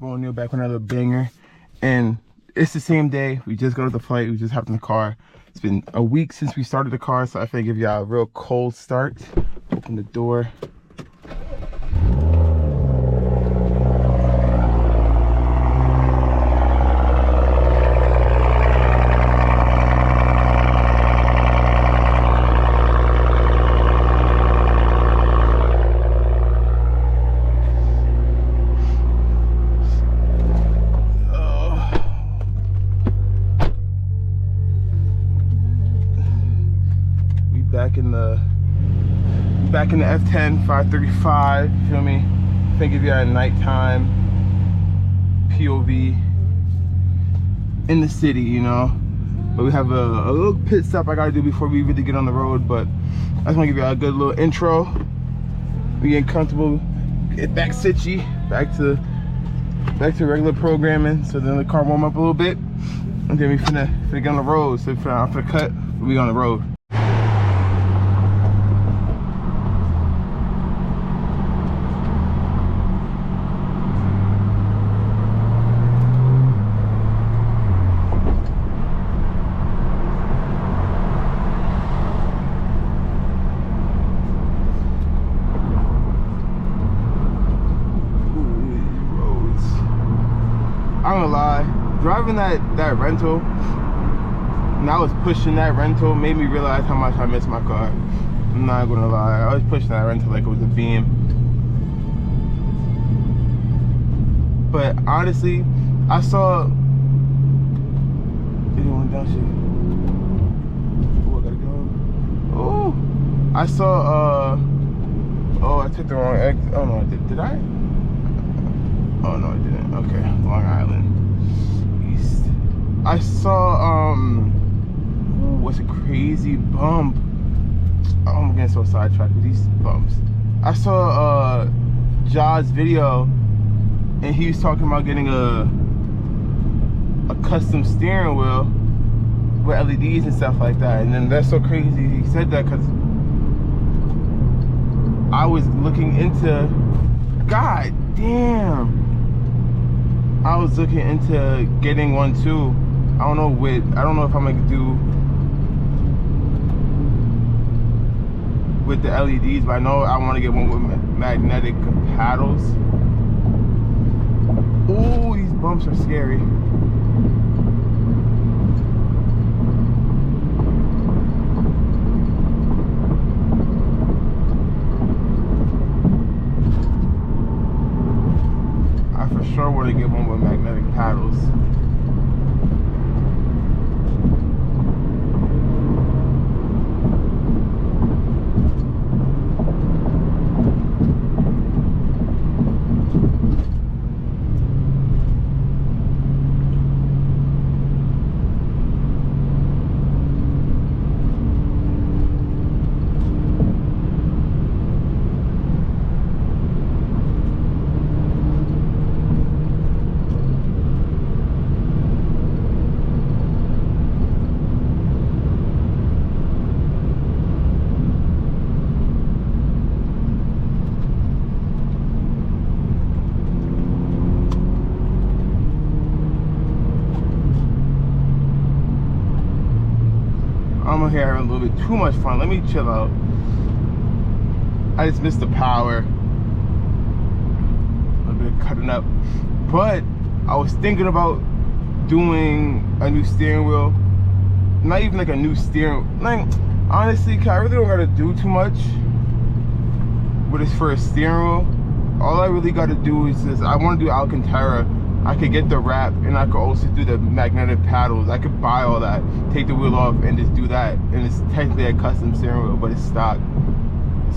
Boy Neil back with another banger, and it's the same day. We just got off the flight. We just hopped in the car. It's been a week since we started the car, so I think give y'all a real cold start. Open the door. Back in the F10, 535, you feel me? Think if you're at nighttime, POV in the city, you know? But we have a little pit stop I gotta do before we really get on the road, but I just wanna give you a good little intro. We getting comfortable, get back sitchy, back to regular programming, so then the car warm up a little bit, and then we finna get on the road. So I'm finna cut, we on the road. I'm gonna lie, driving that rental, and I was pushing that rental, made me realize how much I miss my car. I'm not gonna lie, I was pushing that rental like it was a beam. But honestly, I saw, anyone down shit? Oh, I gotta go. Oh, I saw, oh, I took the wrong exit. Oh no, did I? Oh no, I didn't. Okay, Long Island East. I saw what's a crazy bump. Oh, I'm getting so sidetracked with these bumps. I saw Ja's video, and he was talking about getting a custom steering wheel with LEDs and stuff like that. And then that's so crazy he said that, because I was looking into, god damn, I was looking into getting one too. I don't know if I'm gonna do with the LEDs, but I know I want to get one with magnetic paddles. Ooh, these bumps are scary. Sure want to get one with magnetic paddles. I'm here having a little bit too much fun. Let me chill out. I just missed the power. A little bit of cutting up. But I was thinking about doing a new steering wheel. Not even like a new steering, like honestly, I really don't gotta do too much with this for a steering wheel. All I really gotta do is this. I want to do Alcantara. I could get the wrap, and I could also do the magnetic paddles. I could buy all that, take the wheel off, and just do that. And it's technically a custom steering wheel, but it's stock.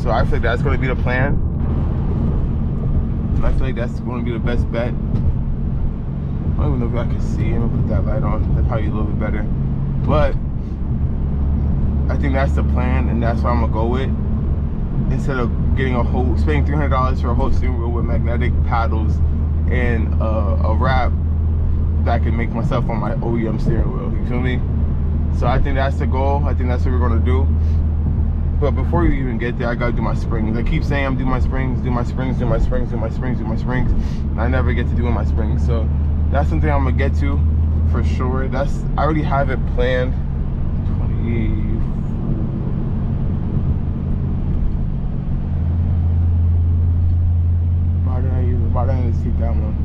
So I feel like that's going to be the plan. And I feel like that's going to be the best bet. I don't even know if I can see. I'm gonna put that light on. That's probably a little bit better. But I think that's the plan, and that's what I'm gonna go with. Instead of spending $300 for a whole steering wheel with magnetic paddles and a wrap that I can make myself on my OEM steering wheel. You feel me? So I think that's the goal. I think that's what we're gonna do. But before you even get there, I gotta do my springs. I keep saying I'm doing my springs, do my springs, do my springs, do my springs, do my springs. And I never get to doing my springs. So that's something I'm gonna get to for sure. I already have it planned. 20. Why did I just take that one?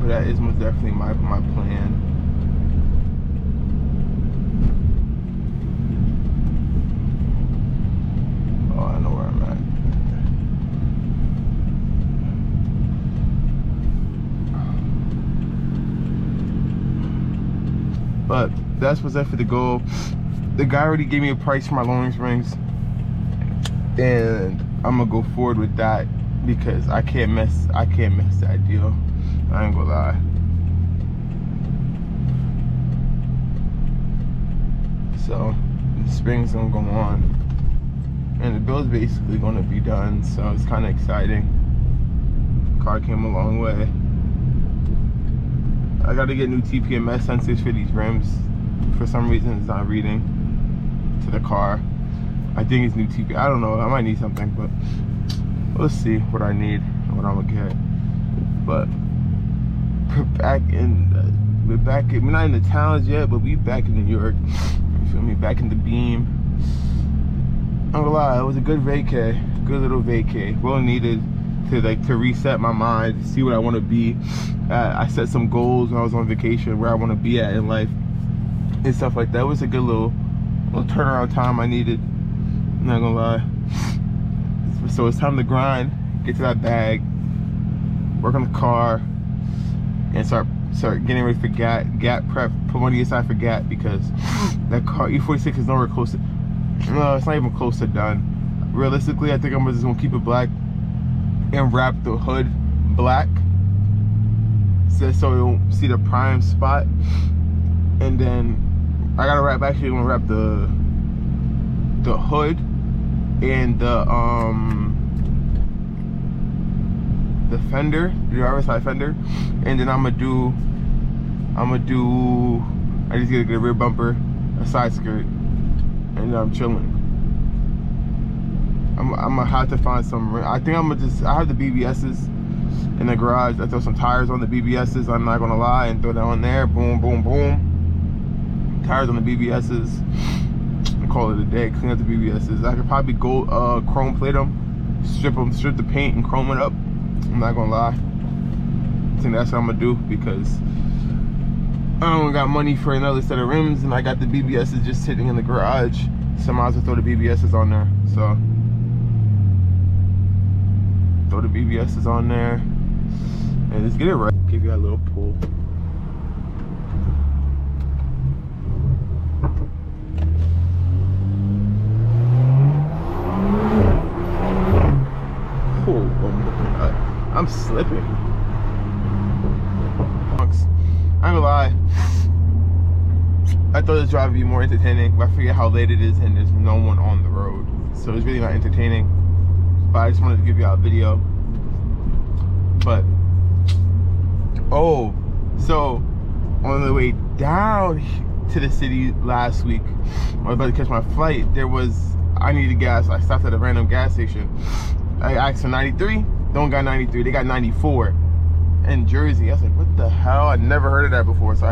But that is most definitely my plan. Oh, I know where I'm at. But that's what's up for the goal. The guy already gave me a price for my lowering springs, and I'm gonna go forward with that because I can't mess that deal. I ain't gonna lie. So the spring's gonna go on, and the build's basically gonna be done. So it's kind of exciting. Car came a long way. I gotta get new TPMS sensors for these rims. For some reason, it's not reading to the car. I think it's new TP. I don't know. I might need something, but we'll see what I need and what I'm gonna get. But we're not in the towns yet, but we back in New York. You feel me? Back in the beam. I'm gonna lie, it was a good vacay, good little vacay. Well needed to reset my mind, see what I want to be. I set some goals when I was on vacation, where I want to be at in life and stuff like that. It was a good little turnaround time I needed. I'm not gonna lie. So it's time to grind, get to that bag, work on the car, and start getting ready for GAT prep. Put money aside for GAT because that car E46 is nowhere close to. No, it's not even close to done. Realistically, I think I'm just gonna keep it black and wrap the hood black, so you don't see the prime spot. And then I gotta wrap. Actually, I'm gonna wrap the hood and the fender, the driver's side fender, and then I'm gonna do. I just gotta get a rear bumper, a side skirt, and then I'm chilling. I'm gonna have to find some. I think I have the BBS's in the garage. I throw some tires on the BBS's. I'm not gonna lie, and throw that on there. Boom, boom, boom. Tires on the BBS's. And call it a day. Clean up the BBS's. I could probably go chrome plate them, strip the paint and chrome it up. I'm not gonna lie. I think that's what I'm gonna do because I don't got money for another set of rims, and I got the BBS's just sitting in the garage. So I might as well throw the BBS's on there. So throw the BBS's on there and just get it right. Give you a little pull. I'm slipping. I ain't gonna lie. I thought this drive would be more entertaining, but I forget how late it is and there's no one on the road. So it's really not entertaining. But I just wanted to give you a video. But, oh, so on the way down to the city last week, I was about to catch my flight, I needed gas. I stopped at a random gas station. I asked for 93, don't got 93, they got 94 in Jersey. I was like, what the hell? I never heard of that before. So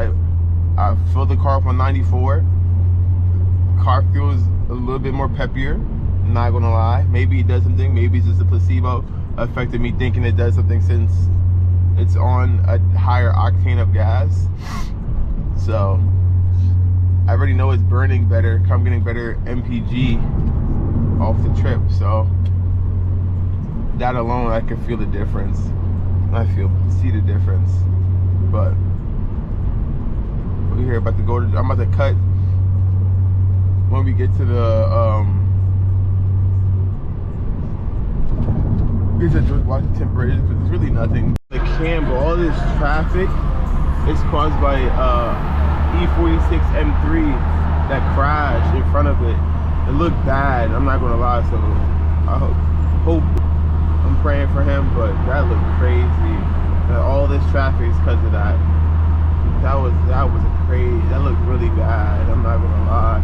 I filled the car up on 94. Car feels a little bit more peppier, not gonna lie. Maybe it does something, maybe it's just a placebo effect of me thinking it does something since it's on a higher octane of gas. So I already know it's burning better. I'm getting better MPG off the trip, so that alone I can feel the difference. See the difference. But we're here about to go to, I'm about to cut when we get to the here's the George Washington Bridge, because there's really nothing. The Campbell, all this traffic is caused by E46 M3 that crashed in front of it. It looked bad, I'm not gonna lie, so I hope I'm praying for him, but that looked crazy. All this traffic is because of that. That was a crazy. That looked really bad. I'm not gonna lie.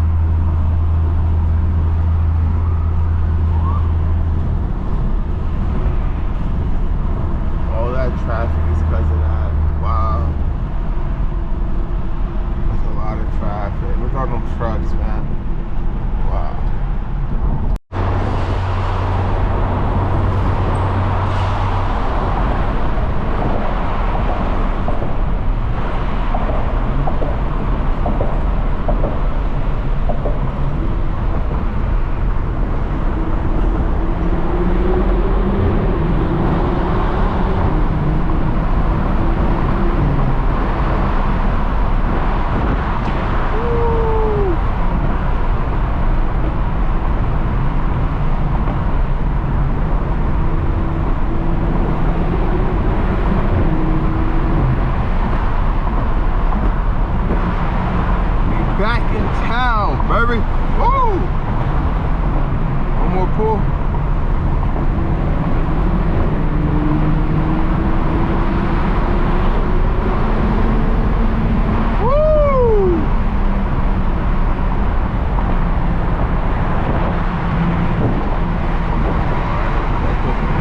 All that traffic is because of that. Wow. That's a lot of traffic. Look at all them trucks, man. Wow. Back in town, baby. Woo! One more pull. Woo!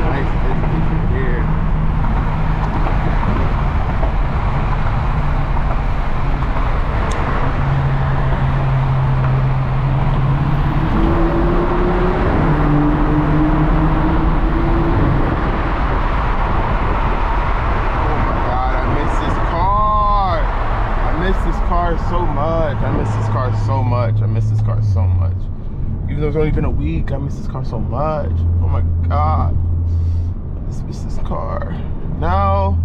Nice visitation here. So much. I miss this car so much. I miss this car so much. Even though it's only been a week, I miss this car so much. Oh my god. I just miss this car. Now,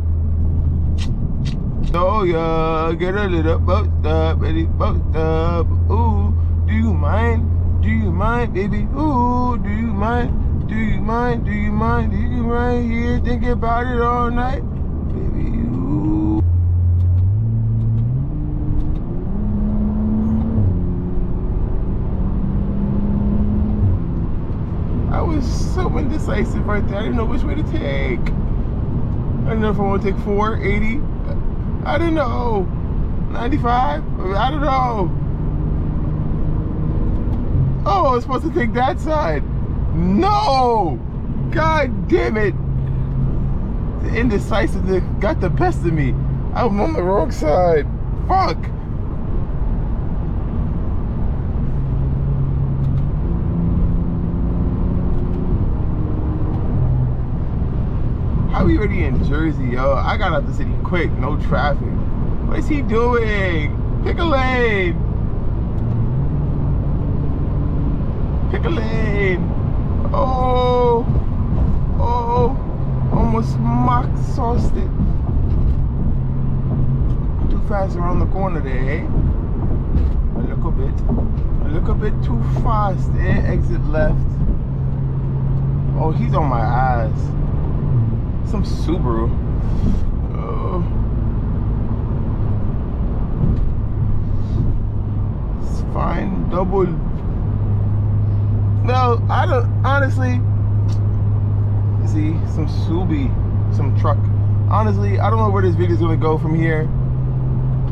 oh yeah, get a little boat up, baby, boat up. Ooh, do you mind? Do you mind, baby? Ooh, do you mind? Do you mind? Do you mind? Do you mind here thinking about it all night? Baby, ooh. I was so indecisive right there. I didn't know which way to take. I didn't know if I want to take 480. I didn't know. 95? I don't know. Oh, I was supposed to take that side. No! God damn it. The indecisiveness got the best of me. I'm on the wrong side. Fuck. How we already in Jersey, yo? I got out the city quick, no traffic. What is he doing? Pick a lane. Pick a lane. Oh, oh, almost mock sauced it. Too fast around the corner there, eh? A little bit too fast, eh? Exit left. Oh, he's on my ass. Some Subaru. It's fine. Double. No, I don't. Honestly, see some Subi, some truck. Honestly, I don't know where this video is gonna go from here.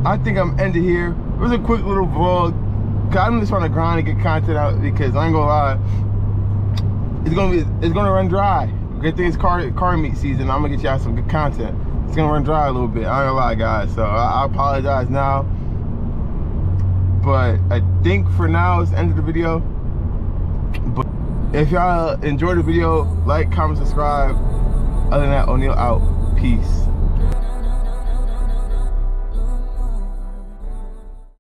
I think I'm ended here. It was a quick little vlog. I'm just trying to grind and get content out because I ain't gonna lie. It's gonna run dry. Good thing it's car meet season. I'm gonna get y'all some good content. It's gonna run dry a little bit. I ain't gonna lie, guys. So I apologize now. But I think for now it's the end of the video. But if y'all enjoyed the video, like, comment, subscribe. Other than that, O'Neal out. Peace.